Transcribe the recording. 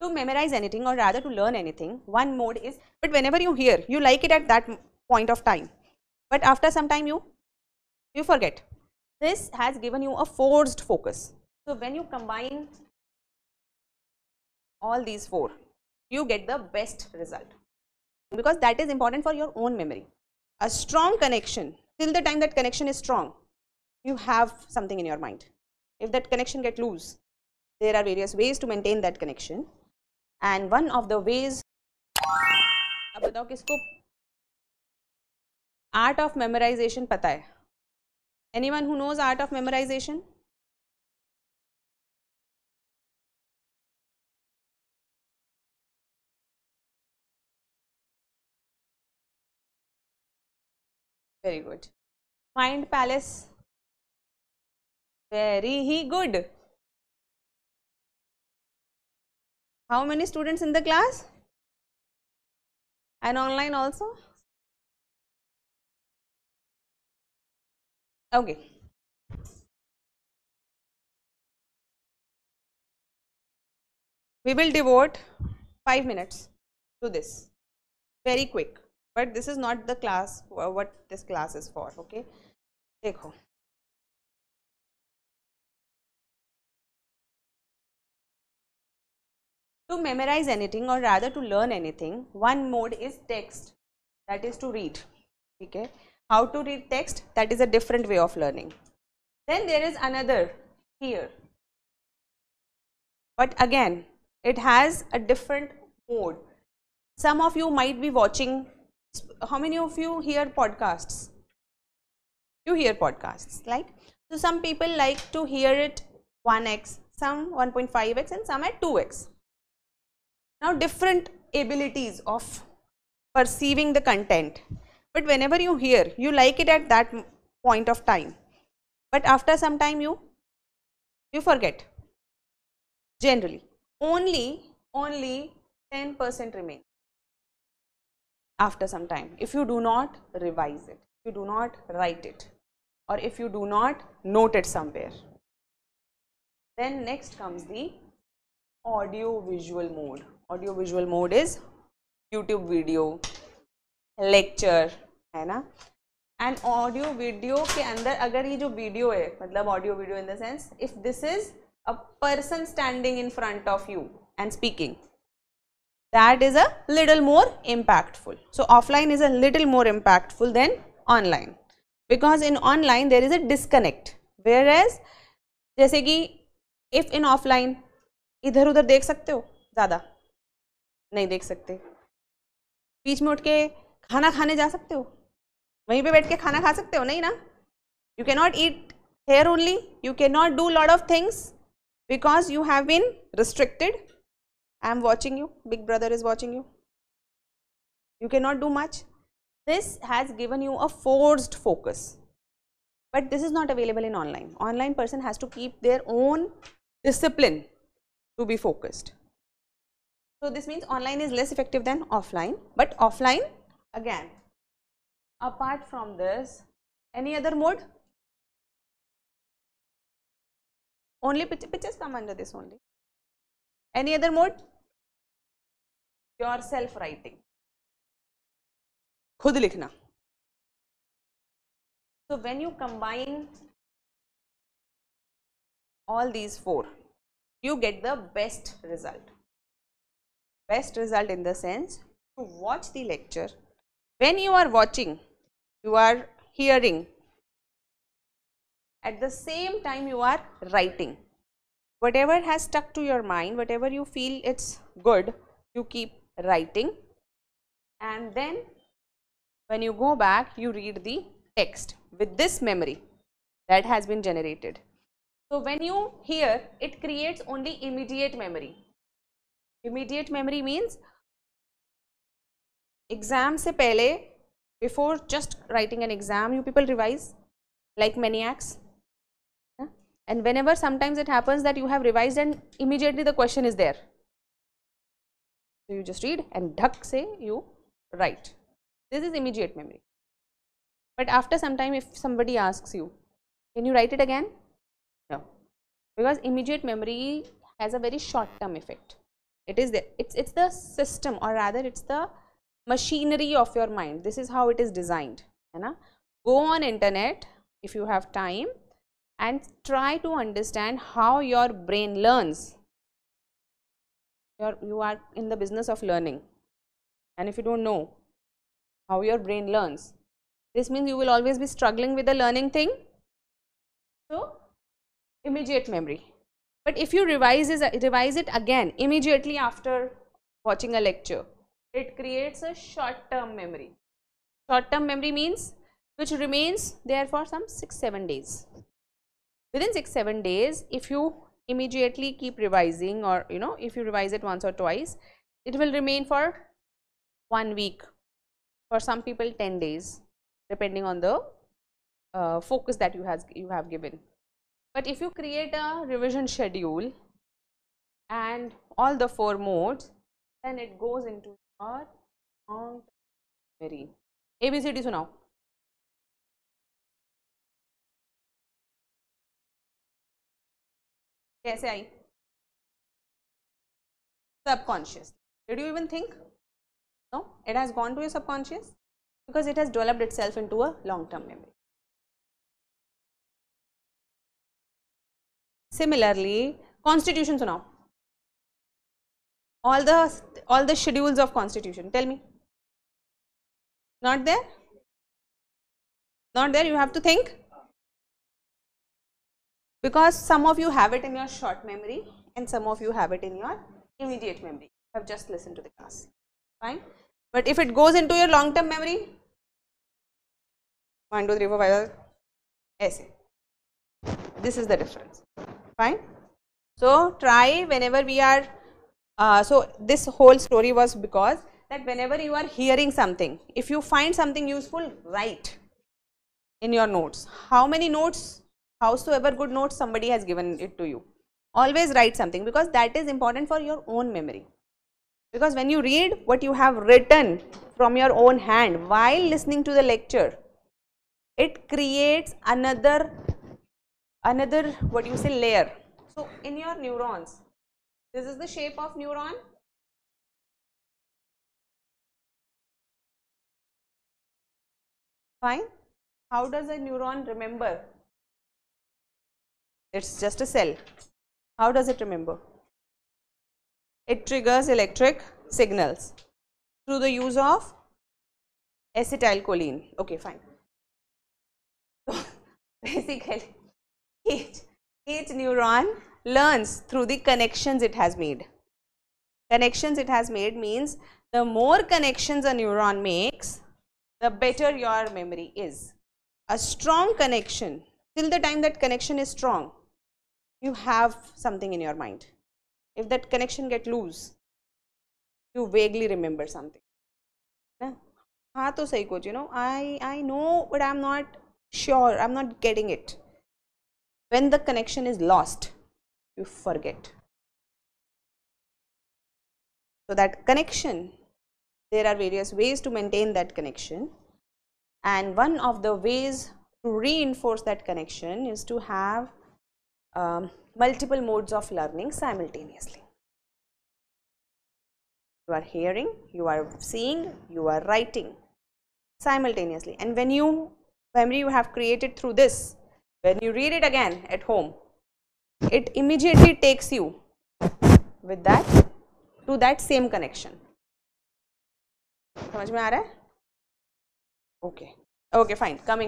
To memorize anything, or rather to learn anything, one mode is, but whenever you hear, you like it at that point of time, but after some time you forget. This has given you a forced focus. So when you combine all these four, you get the best result, because that is important for your own memory. A strong connection, till the time that connection is strong, you have something in your mind. If that connection get loose, there are various ways to maintain that connection, and one of the ways, अब बताओ किसको art of memorization पता है? Anyone who knows art of memorization? Very good. Mind Palace? Very good. How many students in the class? And online also? Okay. We will devote 5 minutes to this. Very quick. But this is not the class, what this class is for. Okay. देखो. To memorize anything, or rather to learn anything, one mode is text, that is to read. Okay. How to read text? That is a different way of learning. Then there is another here, but again it has a different mode. Some of you might be watching. How many of you hear podcasts? You hear podcasts, like, so some people like to hear it 1x, some 1.5x, and some at 2x. Now different abilities of perceiving the content, but whenever you hear, you like it at that point of time, but after some time you forget. Generally only 10% remains after some time, if you do not revise it, if you do not write it, or if you do not note it somewhere. Then next comes the audio visual mode. Audio visual mode is YouTube video, lecture, है ना. And audio video के अंदर अगर ये जो video है, मतलब audio video in the sense, if this is a person standing in front of you and speaking, that is a little more impactful. So offline is a little more impactful than online, because in online there is a disconnect, whereas जैसे कि if in offline इधर उधर देख सकते हो, ज़्यादा नहीं देख सकते. बीच में उठ के खाना खाने जा सकते हो, वहीं पे बैठ के खाना खा सकते हो? नहीं ना. You cannot eat here only, you cannot do lot of things because you have been restricted. I am watching you, big brother is watching you, you cannot do much. This has given you a forced focus, but this is not available in online. Online person has to keep their own discipline to be focused. So this means online is less effective than offline, but offline again. Apart from this, any other mode? Only pictures come under this only. Any other mode? Yourself writing. खुद लिखना. So when you combine all these four, you get the best result. Best result in the sense, to watch the lecture. When you are watching, you are hearing. At the same time you are writing. Whatever has stuck to your mind, whatever you feel it's good, you keep writing, and then when you go back, you read the text with this memory that has been generated. So when you hear, it creates only immediate memory. Immediate memory means exam se pehle, before just writing an exam, you people revise like maniacs. And whenever sometimes it happens that you have revised and immediately the question is there, so you just read and dhak se you write. This is immediate memory. But after some time, if somebody asks you, can you write it again? No, because immediate memory has a very short term effect. It is it's the system, or rather it's the machinery of your mind. This is how it is designed, है ना? Go on internet if you have time and try to understand how your brain learns. You are in the business of learning, and if you don't know how your brain learns, this means you will always be struggling with the learning thing. So immediate memory. But if you revise it again immediately after watching a lecture, it creates a short-term memory. Short-term memory means which remains there for some 6-7 days. Within 6-7 days, if you immediately keep revising, or if you revise it once or twice, it will remain for 1 week. For some people 10 days, depending on the focus that you have given. But if you create a revision schedule and all the 4 modes, then it goes into your long memory. ABCD सुनाओ. कैसे आई? Subconscious. Did you even think? No, it has gone to your subconscious because it has developed itself into a long-term memory. Similarly, constitution सुनाओ. All the schedules of constitution, tell me. Not there? Not there, you have to think. Because some of you have it in your short memory and some of you have it in your immediate memory. You have just listened to the class. Fine. But if it goes into your long term memory, 1, 2, 3, 4, 5, ऐसे. This is the difference. Fine. So try whenever we are, so this whole story was because that whenever you are hearing something, if you find something useful, write in your notes. How many notes, howsoever good notes somebody has given it to you, always write something, because that is important for your own memory. Because when you read what you have written from your own hand while listening to the lecture, it creates another what you say layer. So in your neurons, this is the shape of neuron. Fine. How does a neuron remember? It's just a cell. How does it remember? It triggers electric signals through the use of acetylcholine. Okay, fine. So basically, each neuron learns through the connections it has made. Connections it has made means the more connections a neuron makes, the better your memory is. A strong connection, till the time that connection is strong, you have something in your mind. If that connection gets loose, you vaguely remember something. हाँ तो सही coach, I know, but I'm not sure, I'm not getting it. When the connection is lost, you forget. So that connection, there are various ways to maintain that connection, and one of the ways to reinforce that connection is to have multiple modes of learning simultaneously. You are hearing, you are seeing, you are writing simultaneously, and when you memory you have created through this, when you read it again at home, it immediately takes you with that to that same connection. समझ में आ रहा है? Okay, okay, fine. Coming